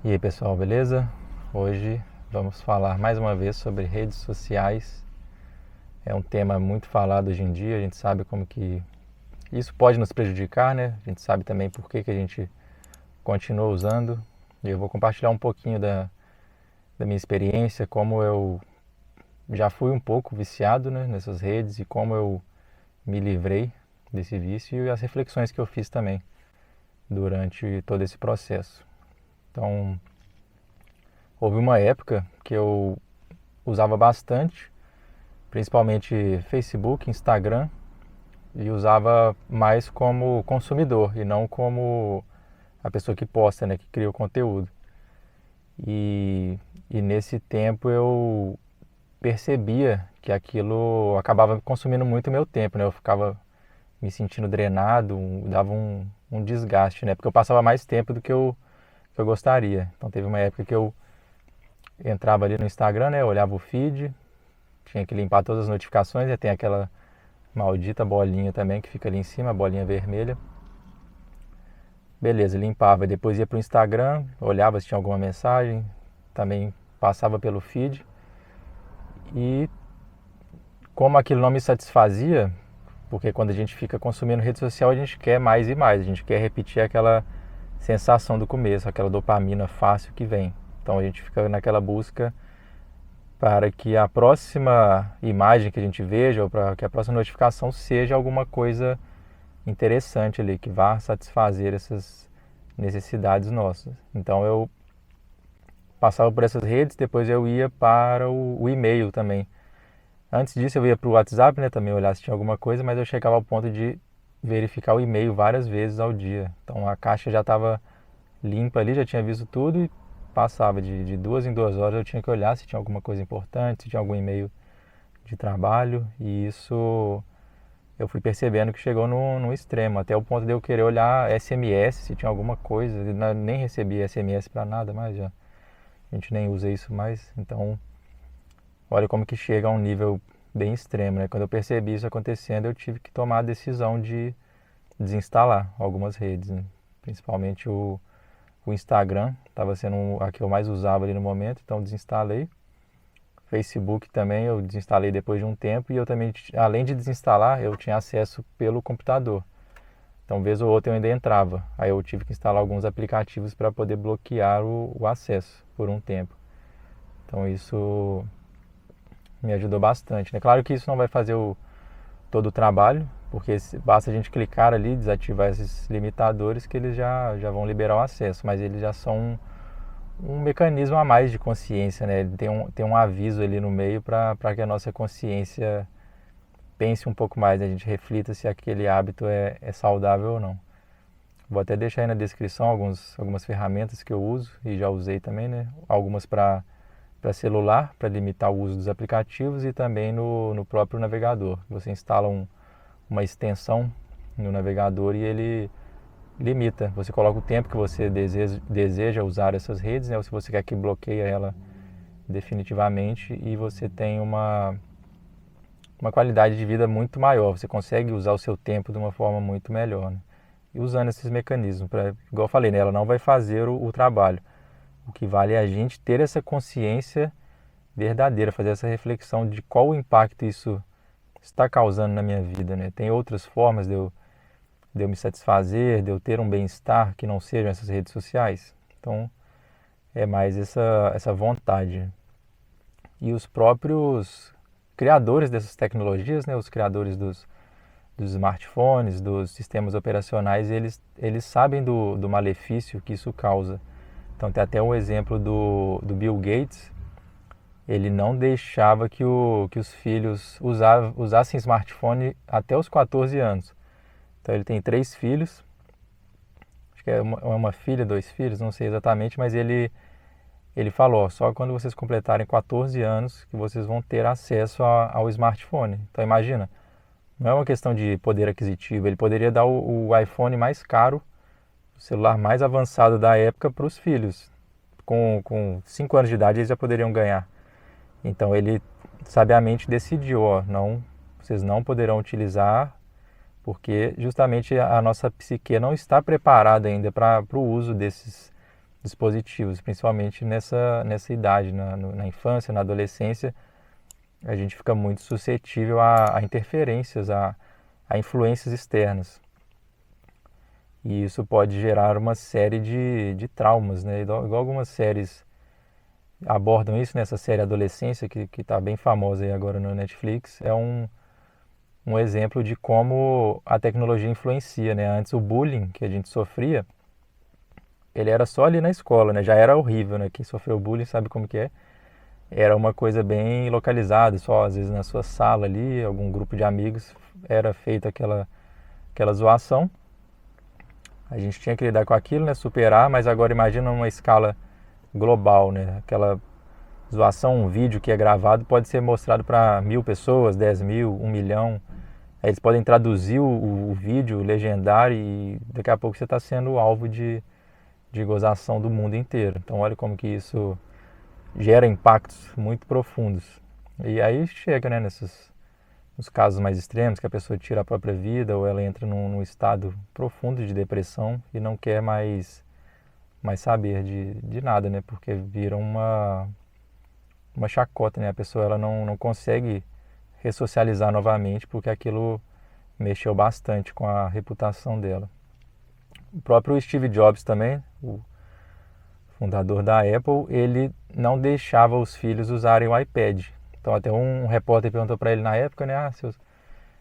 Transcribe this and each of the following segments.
E aí pessoal, beleza? Hoje vamos falar mais uma vez sobre redes sociais. É um tema muito falado hoje em dia, a gente sabe como que isso pode nos prejudicar, né? A gente sabe também por que a gente continua usando. E eu vou compartilhar um pouquinho da minha experiência, como eu já fui um pouco viciado, né, nessas redes e como eu me livrei desse vício e as reflexões que eu fiz também durante todo esse processo. Então, houve uma época que eu usava bastante, principalmente Facebook, Instagram, e usava mais como consumidor e não como a pessoa que posta, né, que cria o conteúdo. E, e nesse tempo eu percebia que aquilo acabava consumindo muito meu tempo, né? Eu ficava me sentindo drenado, dava um desgaste, né? Porque eu passava mais tempo do que eu gostaria. Então teve uma época que eu entrava ali no Instagram, né? Eu olhava o feed, tinha que limpar todas as notificações, né? Tem aquela maldita bolinha também que fica ali em cima, a bolinha vermelha. Beleza, limpava. Depois ia pro Instagram, olhava se tinha alguma mensagem, também passava pelo feed. E como aquilo não me satisfazia, porque quando a gente fica consumindo rede social, a gente quer mais e mais, a gente quer repetir aquela sensação do começo, aquela dopamina fácil que vem. Então a gente fica naquela busca para que a próxima imagem que a gente veja ou para que a próxima notificação seja alguma coisa interessante ali, que vá satisfazer essas necessidades nossas. Então eu passava por essas redes, depois eu ia para o e-mail também. Antes disso eu ia para o WhatsApp, né, também olhar se tinha alguma coisa, mas eu chegava ao ponto de verificar o e-mail várias vezes ao dia. Então a caixa já estava limpa ali, já tinha visto tudo e passava de 2 em 2 horas eu tinha que olhar se tinha alguma coisa importante, se tinha algum e-mail de trabalho, e isso eu fui percebendo que chegou no extremo, até o ponto de eu querer olhar SMS, se tinha alguma coisa, eu nem recebia SMS para nada mais já. A gente nem usa isso mais, então olha como que chega a um nível bem extremo, né? Quando eu percebi isso acontecendo, eu tive que tomar a decisão de desinstalar algumas redes, né? Principalmente o Instagram, estava sendo a que eu mais usava ali no momento, então desinstalei. Facebook também eu desinstalei depois de um tempo e eu também, além de desinstalar, eu tinha acesso pelo computador. Então, vez ou outra eu ainda entrava. Aí eu tive que instalar alguns aplicativos para poder bloquear o acesso por um tempo. Então, isso me ajudou bastante, né? Claro que isso não vai fazer todo o trabalho, porque basta a gente clicar ali, desativar esses limitadores que eles já vão liberar o acesso, mas eles já são um mecanismo a mais de consciência, né? Ele tem um aviso ali no meio para que a nossa consciência pense um pouco mais, né? A gente reflita se aquele hábito é saudável ou não. Vou até deixar aí na descrição algumas ferramentas que eu uso e já usei também, né? Algumas para celular, para limitar o uso dos aplicativos e também no próprio navegador. Você instala uma extensão no navegador e ele limita. Você coloca o tempo que você deseja usar essas redes, né? Ou se você quer que bloqueie ela definitivamente e você tem uma qualidade de vida muito maior. Você consegue usar o seu tempo de uma forma muito melhor, né? E usando esses mecanismos, igual eu falei, né? Ela não vai fazer o trabalho. O que vale é a gente ter essa consciência verdadeira, fazer essa reflexão de qual o impacto isso está causando na minha vida, né? Tem outras formas de eu me satisfazer, de eu ter um bem-estar que não sejam essas redes sociais. Então, é mais essa vontade. E os próprios criadores dessas tecnologias, né, os criadores dos smartphones, dos sistemas operacionais, eles sabem do malefício que isso causa. Então, tem até um exemplo do Bill Gates. Ele não deixava que os filhos usassem smartphone até os 14 anos. Então, ele tem 3 filhos, acho que é uma filha, 2 filhos, não sei exatamente, mas ele falou, só quando vocês completarem 14 anos que vocês vão ter acesso ao smartphone. Então imagina, não é uma questão de poder aquisitivo, ele poderia dar o iPhone mais caro, o celular mais avançado da época para os filhos. Com 5 anos de idade eles já poderiam ganhar. Então ele sabiamente decidiu, ó, não, vocês não poderão utilizar porque justamente a nossa psique não está preparada ainda para o uso dispositivos, principalmente nessa idade, na infância, na adolescência, a gente fica muito suscetível a interferências, a influências externas. E isso pode gerar uma série de traumas, né? Igual algumas séries abordam isso, nessa série Adolescência, que está bem famosa aí agora no Netflix, é um exemplo de como a tecnologia influencia, né? Antes o bullying que a gente sofria, ele era só ali na escola, né? Já era horrível, né? Quem sofreu bullying sabe como que é. Era uma coisa bem localizada, só às vezes na sua sala ali, algum grupo de amigos, era feita aquela zoação. A gente tinha que lidar com aquilo, né? Superar, mas agora imagina uma escala global, né? Aquela zoação, um vídeo que é gravado pode ser mostrado para 1.000 pessoas, 10.000, 1 milhão. Aí eles podem traduzir o vídeo, legendar e daqui a pouco você está sendo alvo de gozação do mundo inteiro. Então olha como que isso gera impactos muito profundos. E aí chega, né, nos casos mais extremos, que a pessoa tira a própria vida ou ela entra num estado profundo de depressão e não quer mais saber de nada, né? Porque vira uma chacota, né? A pessoa ela não consegue ressocializar novamente porque aquilo mexeu bastante com a reputação dela. O próprio Steve Jobs também, o fundador da Apple, ele não deixava os filhos usarem o iPad. Então até um repórter perguntou para ele na época, né?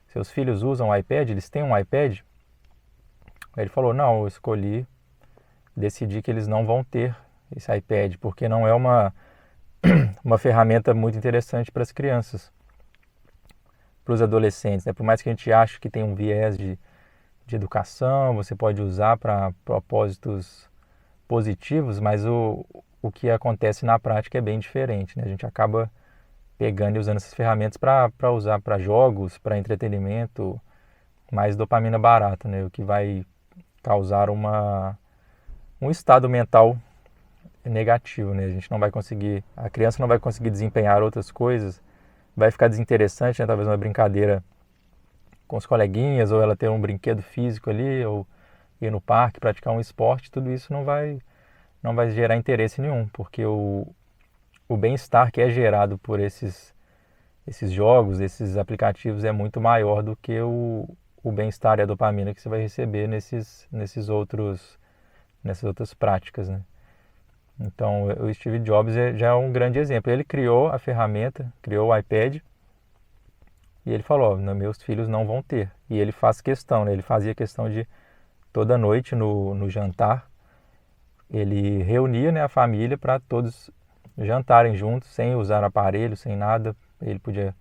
Seus filhos usam o iPad? Eles têm um iPad? Aí ele falou, não, eu decidi que eles não vão ter esse iPad, porque não é uma ferramenta muito interessante para as crianças, para os adolescentes, né? Por mais que a gente ache que tem um viés de educação, você pode usar para propósitos positivos, mas o que acontece na prática é bem diferente, né? A gente acaba pegando e usando essas ferramentas para usar para jogos, para entretenimento, mais dopamina barata, né? O que vai causar um estado mental negativo, né? A gente não vai conseguir, a criança não vai conseguir desempenhar outras coisas, vai ficar desinteressante, né? Talvez uma brincadeira com os coleguinhas, ou ela ter um brinquedo físico ali, ou ir no parque, praticar um esporte, tudo isso não vai gerar interesse nenhum, porque o bem-estar que é gerado por esses jogos, esses aplicativos é muito maior do que o bem-estar e a dopamina que você vai receber nessas outras práticas, né? Então, o Steve Jobs já é um grande exemplo. Ele criou a ferramenta, criou o iPad, e ele falou, meus filhos não vão ter. E ele faz questão, né? Ele fazia questão de, toda noite no jantar, ele reunia, né, a família para todos jantarem juntos, sem usar aparelho, sem nada. Ele podia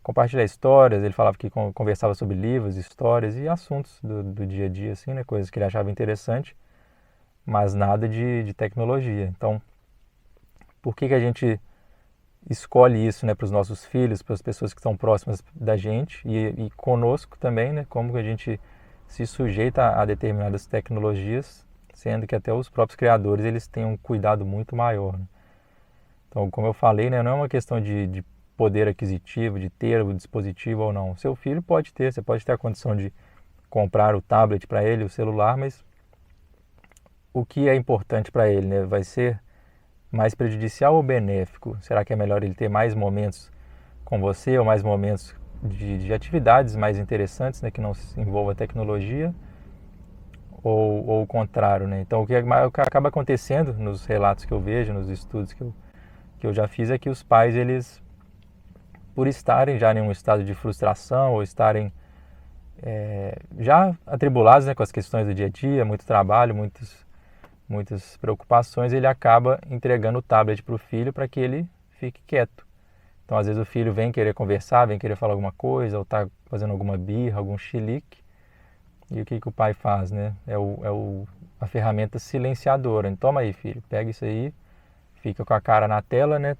compartilhar histórias, ele falava que conversava sobre livros, histórias e assuntos do dia a dia, assim, né, coisas que ele achava interessante, mas nada de tecnologia. Então, por que a gente escolhe isso, né, para os nossos filhos, para as pessoas que estão próximas da gente e conosco também, né, como que a gente se sujeita a determinadas tecnologias, sendo que até os próprios criadores eles têm um cuidado muito maior, né? Então, como eu falei, né, não é uma questão de poder aquisitivo, de ter o dispositivo ou não. Seu filho pode ter, você pode ter a condição de comprar o tablet para ele, o celular, mas o que é importante para ele, né, vai ser mais prejudicial ou benéfico? Será que é melhor ele ter mais momentos com você ou mais momentos de atividades mais interessantes, né, que não envolva tecnologia? Ou o contrário, né? Então, o que acaba acontecendo nos relatos que eu vejo, nos estudos que eu já fiz, é que os pais, eles, por estarem já em um estado de frustração ou estarem já atribulados, né, com as questões do dia a dia, muito trabalho, muitas preocupações, ele acaba entregando o tablet para o filho para que ele fique quieto. Então, às vezes o filho vem querer conversar, vem querer falar alguma coisa, ou está fazendo alguma birra, algum chilique, e o que o pai faz, né? A ferramenta silenciadora. Então, toma aí, filho, pega isso aí, fica com a cara na tela, né?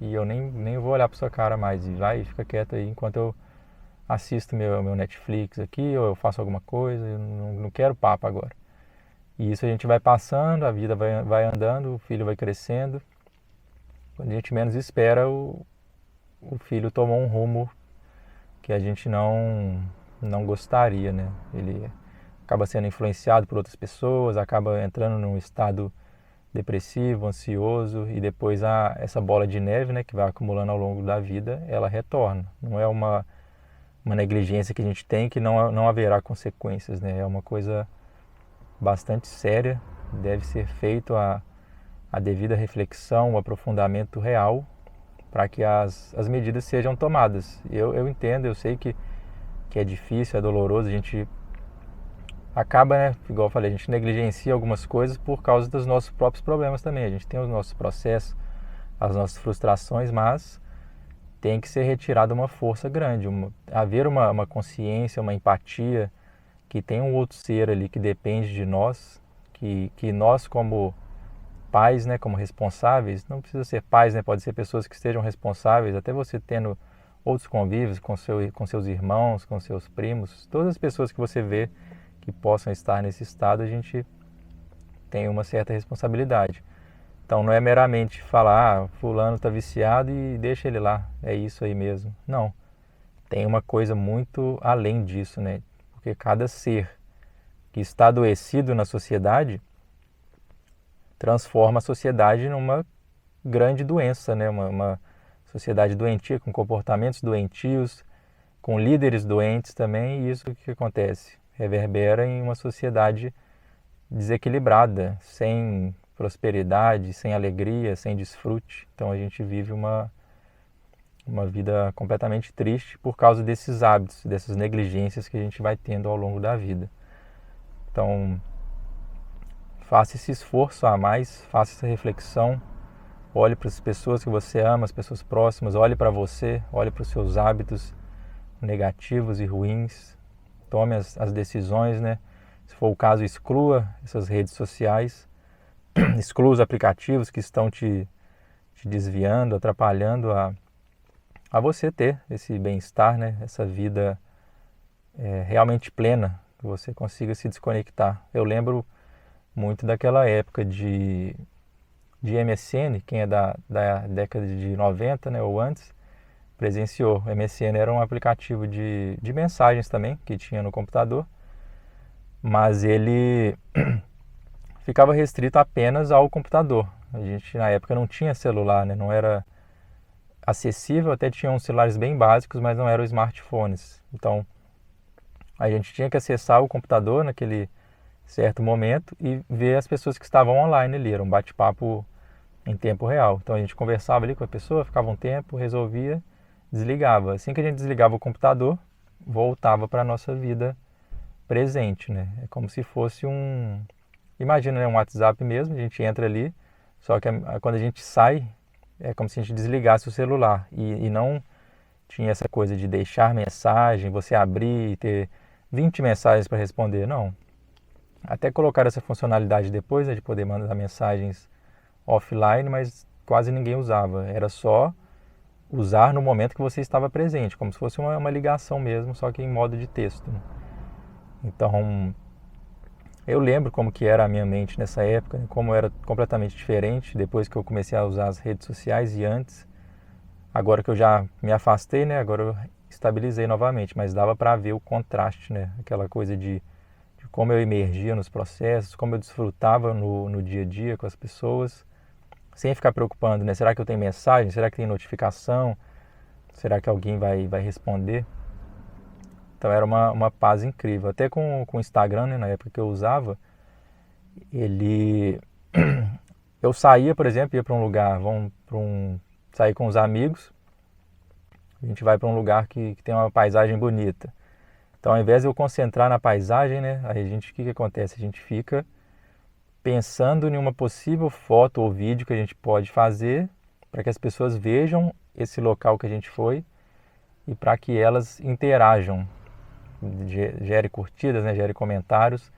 E eu nem vou olhar para sua cara mais. E vai, fica quieto aí enquanto eu assisto meu Netflix aqui, ou eu faço alguma coisa, eu não quero papo agora. E isso a gente vai passando, a vida vai andando, o filho vai crescendo. Quando a gente menos espera, o filho tomou um rumo que a gente não gostaria, né? Ele acaba sendo influenciado por outras pessoas, acaba entrando num estado depressivo, ansioso, e depois essa bola de neve, né, que vai acumulando ao longo da vida, ela retorna. Não é uma negligência que a gente tem que não haverá consequências, né? É uma coisa bastante séria, deve ser feito a devida reflexão, o aprofundamento real para que as medidas sejam tomadas. Eu entendo, eu sei que é difícil, é doloroso, a gente acaba, né, igual eu falei, a gente negligencia algumas coisas por causa dos nossos próprios problemas também. A gente tem os nossos processos, as nossas frustrações, mas tem que ser retirada uma força grande, haver uma consciência, uma empatia, que tem um outro ser ali que depende de nós, que nós como pais, né, como responsáveis, não precisa ser pais, né, pode ser pessoas que estejam responsáveis, até você tendo outros convívios com seus irmãos, com seus primos, todas as pessoas que você vê que possam estar nesse estado, a gente tem uma certa responsabilidade. Então não é meramente falar, fulano está viciado e deixa ele lá, é isso aí mesmo. Não, tem uma coisa muito além disso, né? Porque cada ser que está adoecido na sociedade transforma a sociedade numa grande doença, né? Uma sociedade doentia, com comportamentos doentios, com líderes doentes também, e isso o que acontece? Reverbera em uma sociedade desequilibrada, sem prosperidade, sem alegria, sem desfrute. Então a gente vive uma vida completamente triste por causa desses hábitos, dessas negligências que a gente vai tendo ao longo da vida. Então, faça esse esforço a mais, faça essa reflexão, olhe para as pessoas que você ama, as pessoas próximas, olhe para você, olhe para os seus hábitos negativos e ruins, tome as decisões, né? Se for o caso, exclua essas redes sociais, exclua os aplicativos que estão te desviando, atrapalhando a você ter esse bem-estar, né? Essa vida realmente plena, que você consiga se desconectar. Eu lembro muito daquela época de MSN, quem é da década de 90, né, ou antes, presenciou. O MSN era um aplicativo de mensagens também, que tinha no computador, mas ele ficava restrito apenas ao computador. A gente na época não tinha celular, né, não era acessível, até tinha uns celulares bem básicos, mas não eram smartphones. Então, a gente tinha que acessar o computador naquele certo momento e ver as pessoas que estavam online ali, era um bate-papo em tempo real. Então a gente conversava ali com a pessoa, ficava um tempo, resolvia, desligava. Assim que a gente desligava o computador, voltava para a nossa vida presente, né? É como se fosse imagina, né, um WhatsApp mesmo, a gente entra ali, só que quando a gente sai, é como se a gente desligasse o celular e não tinha essa coisa de deixar mensagem, você abrir e ter 20 mensagens para responder, não. Até colocar essa funcionalidade depois, né, de poder mandar mensagens offline, mas quase ninguém usava. Era só usar no momento que você estava presente, como se fosse uma ligação mesmo, só que em modo de texto, né? Então, eu lembro como que era a minha mente nessa época, né, como era completamente diferente depois que eu comecei a usar as redes sociais e antes. Agora que eu já me afastei, né, agora eu estabilizei novamente, mas dava para ver o contraste, né, aquela coisa de como eu emergia nos processos, como eu desfrutava no dia a dia com as pessoas, sem ficar preocupando, né? Será que eu tenho mensagem? Será que tem notificação? Será que alguém vai responder? Então era uma paz incrível. Até com o Instagram, né, na época que eu usava, eu saía, por exemplo, ia para um lugar, sair com os amigos, a gente vai para um lugar que tem uma paisagem bonita. Então, ao invés de eu concentrar na paisagem, né, o que acontece? A gente fica pensando em uma possível foto ou vídeo que a gente pode fazer para que as pessoas vejam esse local que a gente foi e para que elas interajam, gere curtidas, né, gere comentários,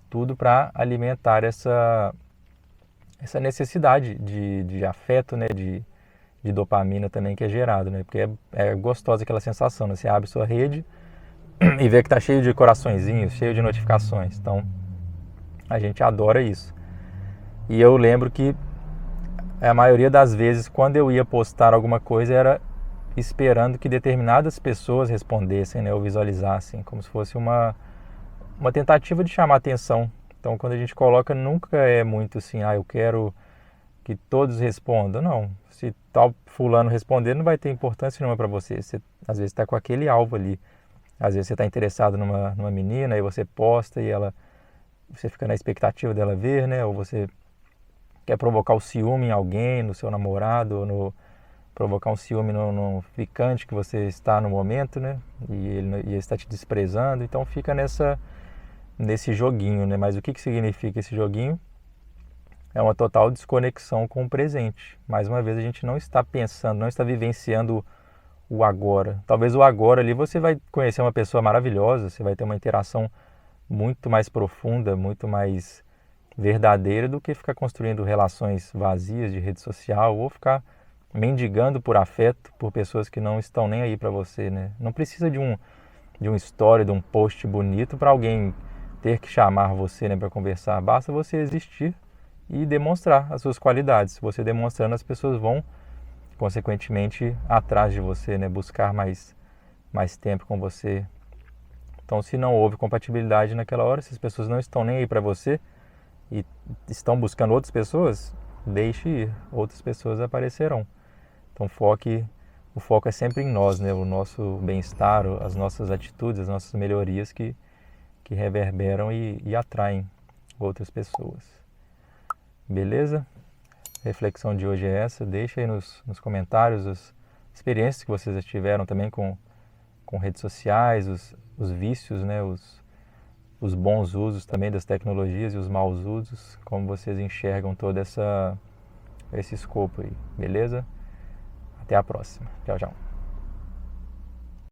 tudo para alimentar essa necessidade de afeto, né, de dopamina também que é gerado, né, porque é gostosa aquela sensação, né, você abre sua rede e vê que está cheio de coraçõezinhos, cheio de notificações. Então, a gente adora isso. E eu lembro que a maioria das vezes, quando eu ia postar alguma coisa, era esperando que determinadas pessoas respondessem, né, ou visualizassem, como se fosse uma tentativa de chamar atenção. Então, quando a gente coloca, nunca é muito assim, eu quero que todos respondam. Não, se tal fulano responder, não vai ter importância nenhuma para você. Você, às vezes, está com aquele alvo ali. Às vezes, você está interessado numa menina e você posta e você fica na expectativa dela ver, né? Ou você quer provocar o ciúme em alguém, no seu namorado, ou provocar um ciúme no ficante que você está no momento, né? E ele está te desprezando. Então, fica nesse joguinho, né? Mas o que significa esse joguinho? É uma total desconexão com o presente. Mais uma vez, a gente não está pensando, não está vivenciando o agora. Talvez o agora ali você vai conhecer uma pessoa maravilhosa, você vai ter uma interação muito mais profunda, muito mais verdadeira do que ficar construindo relações vazias de rede social ou ficar mendigando por afeto por pessoas que não estão nem aí para você, né? Não precisa de um story, de um post bonito para alguém ter que chamar você, né, para conversar. Basta você existir e demonstrar as suas qualidades. Você demonstrando, as pessoas vão, consequentemente, atrás de você, né, buscar mais tempo com você. Então, se não houve compatibilidade naquela hora, se as pessoas não estão nem aí para você e estão buscando outras pessoas, deixe ir, outras pessoas aparecerão. Então, o foco é sempre em nós, né, o nosso bem-estar, as nossas atitudes, as nossas melhorias que reverberam e atraem outras pessoas. Beleza? A reflexão de hoje é essa. Deixa aí nos comentários as experiências que vocês já tiveram também com redes sociais, os vícios, né? Os bons usos também das tecnologias e os maus usos, como vocês enxergam todo esse escopo aí. Beleza? Até a próxima. Tchau, tchau.